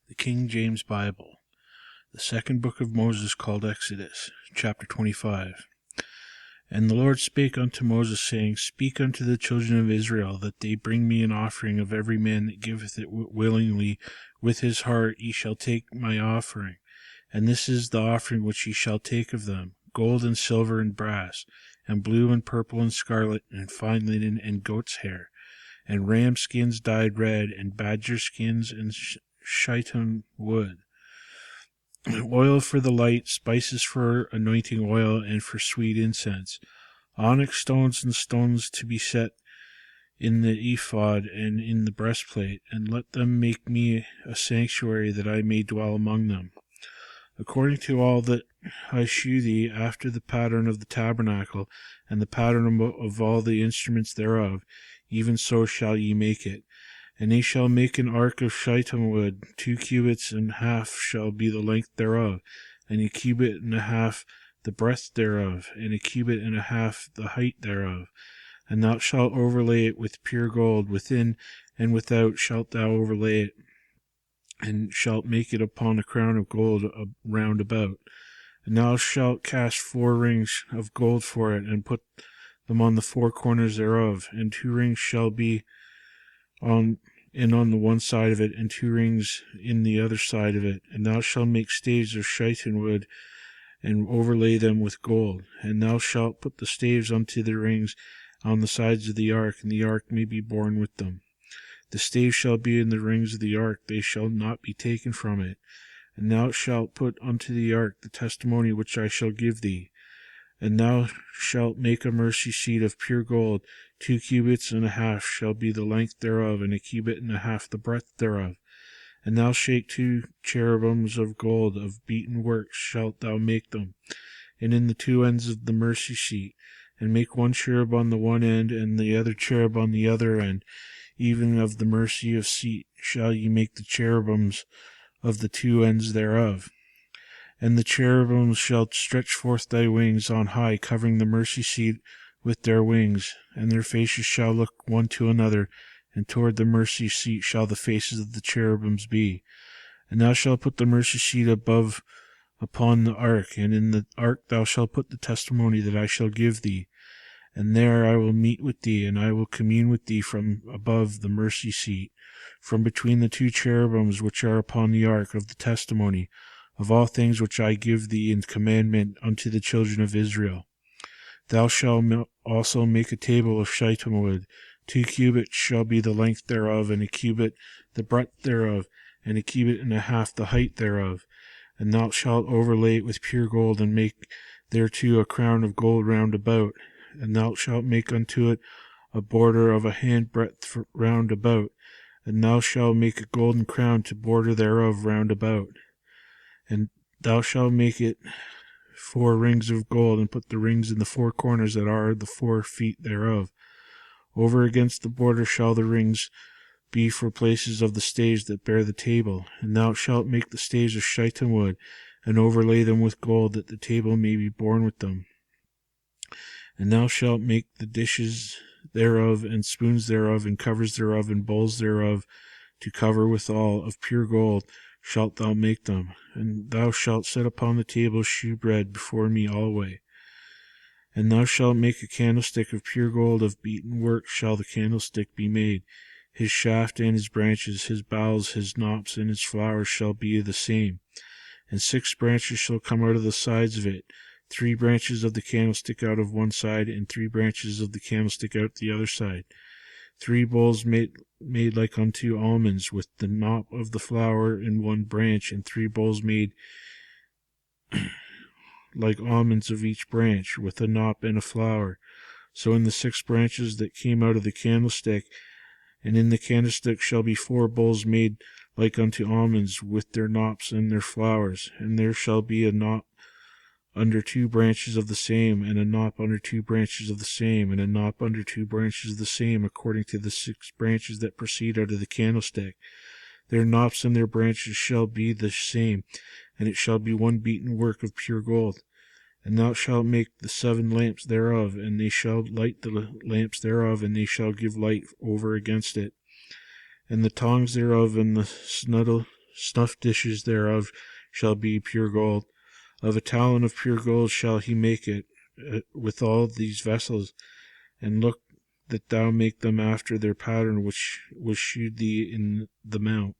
The King James Bible, the second book of Moses, called Exodus, chapter 25. And the Lord spake unto Moses, saying, Speak unto the children of Israel, that they bring me an offering of every man that giveth it willingly with his heart. Ye shall take my offering. And this is the offering which ye shall take of them: gold and silver and brass, and blue and purple and scarlet, and fine linen and goat's hair, and ram skins dyed red, and badger skins and shittim wood, oil for the light, spices for anointing oil, and for sweet incense, onyx stones and stones to be set in the ephod and in the breastplate, and let them make me a sanctuary, that I may dwell among them. According to all that I shew thee, after the pattern of the tabernacle, and the pattern of all the instruments thereof, even so shall ye make it. And ye shall make an ark of shittim wood, 2 cubits and half shall be the length thereof, and a cubit and a half the breadth thereof, and a cubit and a half the height thereof. And thou shalt overlay it with pure gold, within and without shalt thou overlay it, and shalt make it upon a crown of gold round about. And thou shalt cast 4 rings of gold for it, and put them on the 4 corners thereof, and 2 rings shall be on the one side of it, and 2 rings in the other side of it. And thou shalt make staves of shittim wood, and overlay them with gold. And thou shalt put the staves unto the rings on the sides of the ark, and the ark may be borne with them. The staves shall be in the rings of the ark, they shall not be taken from it. And thou shalt put unto the ark the testimony which I shall give thee. And thou shalt make a mercy seat of pure gold, 2 cubits and a half shall be the length thereof, and a cubit and a half the breadth thereof. And thou shalt 2 cherubims of gold, of beaten work shalt thou make them, and in the 2 ends of the mercy seat. And make 1 cherub on the one end, and the other cherub on the other end. Even of the mercy of seat shall ye make the cherubims of the 2 ends thereof. And the cherubims shall stretch forth thy wings on high, covering the mercy seat with their wings, and their faces shall look one to another, and toward the mercy seat shall the faces of the cherubims be. And thou shalt put the mercy seat above upon the ark, and in the ark thou shalt put the testimony that I shall give thee. And there I will meet with thee, and I will commune with thee from above the mercy seat, from between the 2 cherubims which are upon the ark of the testimony, of all things which I give thee in commandment unto the children of Israel. Thou shalt also make a table of shittim wood. 2 cubits shall be the length thereof, and a cubit the breadth thereof, and a cubit and a half the height thereof. And thou shalt overlay it with pure gold, and make thereto a crown of gold round about. And thou shalt make unto it a border of a handbreadth round about. And thou shalt make a golden crown to border thereof round about. And thou shalt make it 4 rings of gold, and put the rings in the 4 corners that are the 4 feet thereof. Over against the border shall the rings be for places of the staves that bear the table. And thou shalt make the staves of shittim wood, and overlay them with gold, that the table may be borne with them. And thou shalt make the dishes thereof, and spoons thereof, and covers thereof, and bowls thereof, to cover withal, of pure gold shalt thou make them. And thou shalt set upon the table shewbread before me alway. And thou shalt make a candlestick of pure gold, of beaten work shall the candlestick be made. His shaft and his branches, his boughs, his knops, and his flowers shall be the same. And 6 branches shall come out of the sides of it, 3 branches of the candlestick out of one side, and 3 branches of the candlestick out the other side. 3 bowls made like unto almonds, with the knop of the flower in one branch, and 3 bowls made like almonds of each branch, with a knop and a flower. So in the 6 branches that came out of the candlestick, and in the candlestick shall be 4 bowls made like unto almonds, with their knops and their flowers. And there shall be a knop under 2 branches of the same, and a knop under 2 branches of the same, and a knop under 2 branches of the same, according to the 6 branches that proceed out of the candlestick. Their knops and their branches shall be the same, and it shall be 1 beaten work of pure gold. And thou shalt make the 7 lamps thereof, and they shall light the lamps thereof, and they shall give light over against it. And the tongs thereof, and the snuff dishes thereof shall be pure gold. Of a talent of pure gold shall he make it, with all these vessels, and look that thou make them after their pattern which was shewed thee in the mount.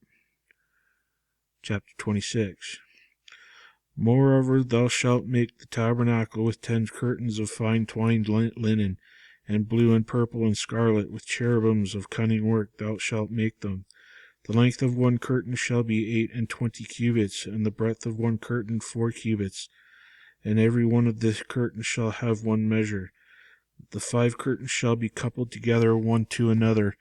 Chapter 26. Moreover, thou shalt make the tabernacle with 10 curtains of fine twined linen, and blue and purple and scarlet, with cherubims of cunning work thou shalt make them. The length of one curtain shall be 28 cubits, and the breadth of one curtain 4 cubits, and every one of the curtains shall have one measure. The 5 curtains shall be coupled together one to another,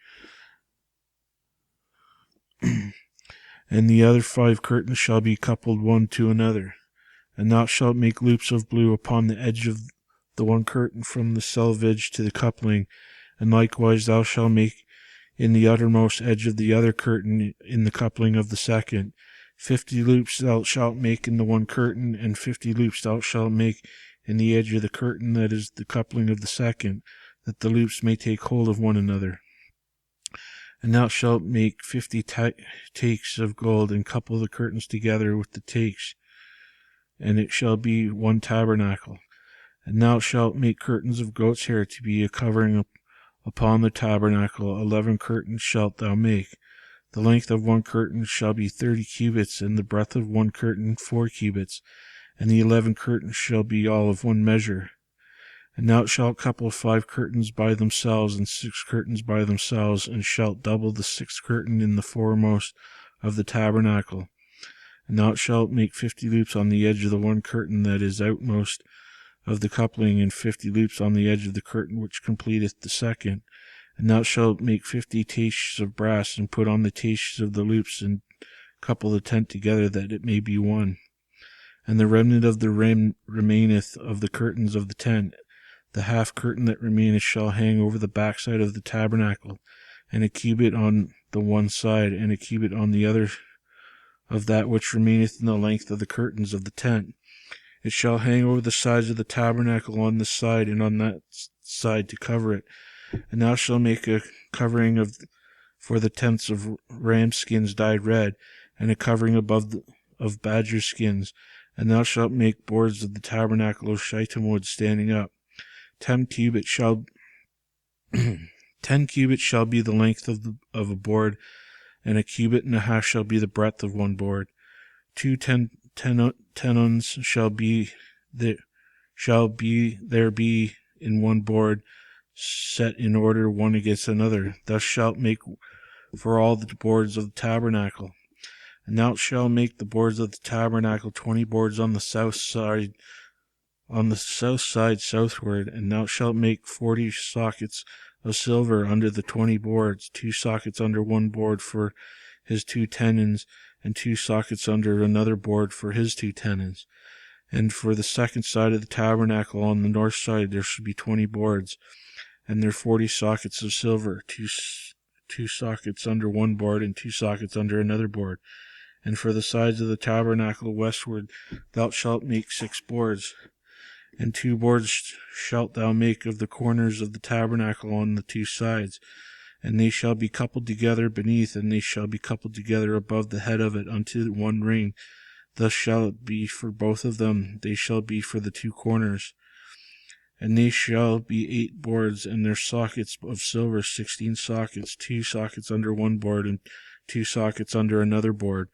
and the other 5 curtains shall be coupled one to another. And thou shalt make loops of blue upon the edge of the one curtain from the selvage to the coupling, and likewise thou shalt make in the uttermost edge of the other curtain in the coupling of the second. 50 loops thou shalt make in the one curtain, and 50 loops thou shalt make in the edge of the curtain that is the coupling of the second, that the loops may take hold of one another. And thou shalt make 50 takes of gold, and couple the curtains together with the takes, and it shall be one tabernacle. And thou shalt make curtains of goat's hair to be a covering upon the tabernacle. 11 curtains shalt thou make. The length of one curtain shall be 30 cubits, and the breadth of one curtain 4 cubits, and the 11 curtains shall be all of one measure. And thou shalt couple 5 curtains by themselves, and 6 curtains by themselves, and shalt double the 6th curtain in the foremost of the tabernacle. And thou shalt make 50 loops on the edge of the one curtain that is outmost of the coupling, and 50 loops on the edge of the curtain which completeth the second. And thou shalt make 50 taches of brass, and put on the taches of the loops, and couple the tent together, that it may be one. And the remnant of the remaineth of the curtains of the tent. The half curtain that remaineth shall hang over the backside of the tabernacle, and a cubit on the one side, and a cubit on the other of that which remaineth in the length of the curtains of the tent. It shall hang over the sides of the tabernacle on this side and on that side to cover it. And thou shalt make a covering for the tents of ram skins dyed red, and a covering above of badger skins. And thou shalt make boards of the tabernacle of shittim wood standing up. 10 cubits shall be the length of a board, and a cubit and a half shall be the breadth of one board. 2 tenons shall there be in one board, set in order one against another. Thus shalt make for all the boards of the tabernacle. And thou shalt make the boards of the tabernacle 20 boards on the south side southward, and thou shalt make 40 sockets of silver under the 20 boards, 2 sockets under one board for his 2 tenons, and 2 sockets under another board for his 2 tenons. And for the second side of the tabernacle on the north side there should be 20 boards, and there 40 sockets of silver, 2 sockets under one board, and 2 sockets under another board. And for the sides of the tabernacle westward thou shalt make 6 boards. And 2 boards shalt thou make of the corners of the tabernacle on the 2 sides, and they shall be coupled together beneath, and they shall be coupled together above the head of it unto one ring. Thus shall it be for both of them. They shall be for the 2 corners. And they shall be 8 boards, and their sockets of silver 16 sockets, 2 sockets under one board, and 2 sockets under another board.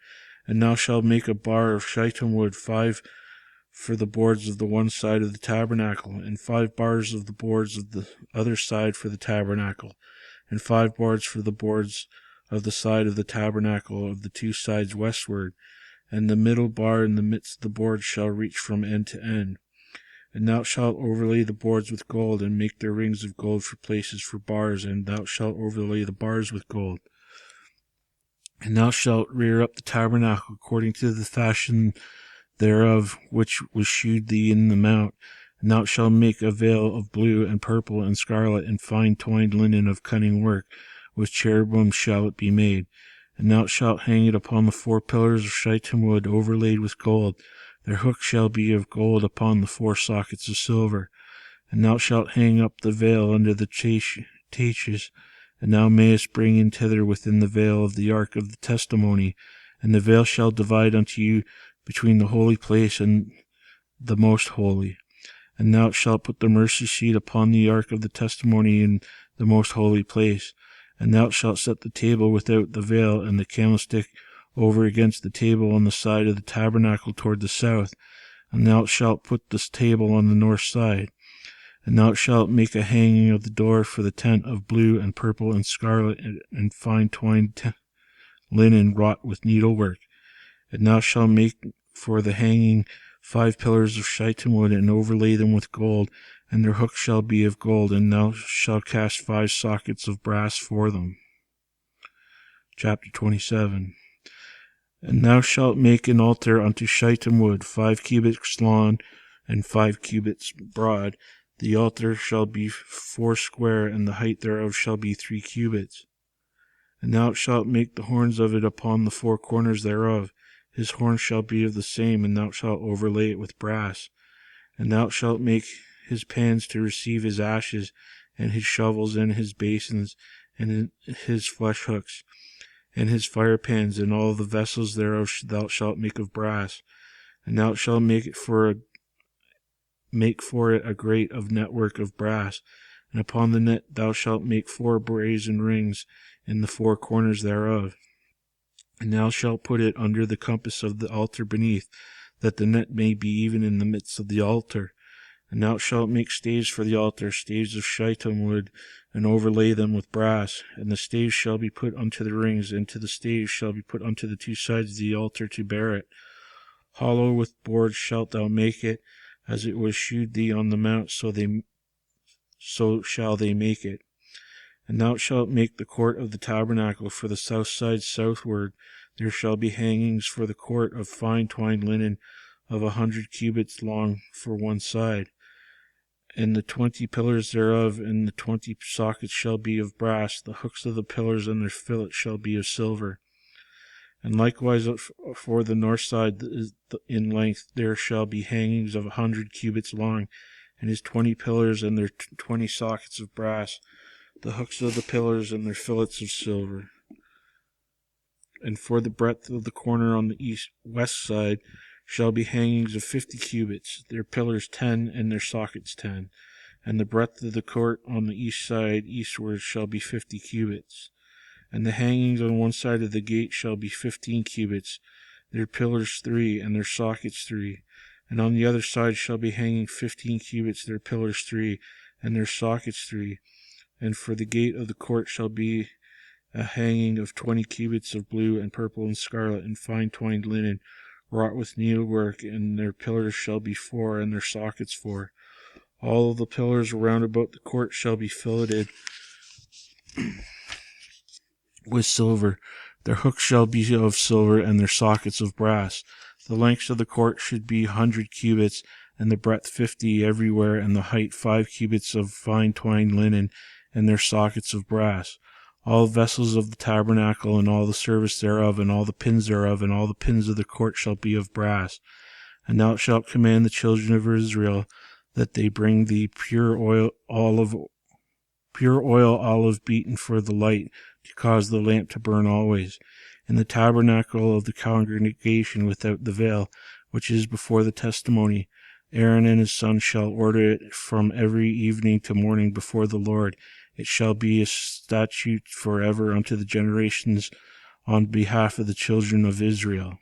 And thou shalt make a bar of shittim wood, 5 for the boards of the one side of the tabernacle, and 5 bars of the boards of the other side for the tabernacle, and 5 boards for the boards of the side of the tabernacle of the 2 sides westward. And the middle bar in the midst of the boards shall reach from end to end. And thou shalt overlay the boards with gold, and make their rings of gold for places for bars, and thou shalt overlay the bars with gold. And thou shalt rear up the tabernacle according to the fashion thereof which was shewed thee in the mount. And thou shalt make a veil of blue and purple and scarlet and fine twined linen of cunning work, with cherubim shall it be made. And thou shalt hang it upon the 4 pillars of shittim wood overlaid with gold. Their hooks shall be of gold upon the 4 sockets of silver. And thou shalt hang up the veil under the taches, and thou mayest bring in thither within the veil of the ark of the testimony, And the veil shall divide unto you between the holy place and the most holy. And thou shalt put the mercy seat upon the ark of the testimony in the most holy place. And thou shalt set the table without the veil, and the candlestick over against the table on the side of the tabernacle toward the south. And thou shalt put this table on the north side. And thou shalt make a hanging of the door for the tent of blue and purple and scarlet and fine twined linen wrought with needlework. And thou shalt make for the hanging 5 pillars of shittim wood, and overlay them with gold, and their hooks shall be of gold, and thou shalt cast 5 sockets of brass for them. Chapter 27. And thou shalt make an altar unto shittim wood, 5 cubits long and 5 cubits broad. The altar shall be 4 square, and the height thereof shall be 3 cubits. And thou shalt make the horns of it upon the 4 corners thereof. His horns shall be of the same, and thou shalt overlay it with brass. And thou shalt make his pans to receive his ashes, and his shovels, and his basins, and his flesh hooks, and his fire pans, and all the vessels thereof thou shalt make of brass. And thou shalt make for it a grate of network of brass, and upon the net thou shalt make 4 brazen rings in the 4 corners thereof. And thou shalt put it under the compass of the altar beneath, that the net may be even in the midst of the altar. And thou shalt make staves for the altar, staves of shittim wood, and overlay them with brass. And the staves shall be put unto the rings, and to the staves shall be put unto the 2 sides of the altar to bear it. Hollow with boards shalt thou make it, as it was shewed thee on the mount, so shall they make it. And thou shalt make the court of the tabernacle for the south side southward. There shall be hangings for the court of fine twined linen of 100 cubits long for one side. And the 20 pillars thereof and the 20 sockets shall be of brass. The hooks of the pillars and their fillets shall be of silver. And likewise for the north side in length there shall be hangings of 100 cubits long, and his 20 pillars and their 20 sockets of brass, the hooks of the pillars and their fillets of silver. And for the breadth of the corner on the west side shall be hangings of 50 cubits, their pillars 10 and their sockets 10. And the breadth of the court on the east side eastward shall be 50 cubits. And the hangings on one side of the gate shall be 15 cubits, their pillars 3 and their sockets 3. And on the other side shall be hanging 15 cubits, their pillars 3 and their sockets 3. And for the gate of the court shall be a hanging of 20 cubits of blue and purple and scarlet and fine twined linen, wrought with needlework, and their pillars shall be 4 and their sockets 4. All of the pillars round about the court shall be filleted with silver. Their hooks shall be of silver, and their sockets of brass. The length of the court should be 100 cubits, and the breadth 50 everywhere, and the height 5 cubits of fine twined linen, and their sockets of brass. All the vessels of the tabernacle, and all the service thereof, and all the pins thereof, and all the pins of the court shall be of brass. And thou shalt command the children of Israel that they bring thee pure oil olive beaten for the light, to cause the lamp to burn always, in the tabernacle of the congregation without the veil, which is before the testimony. Aaron and his sons shall order it from every evening to morning before the Lord. It shall be a statute forever unto the generations on behalf of the children of Israel.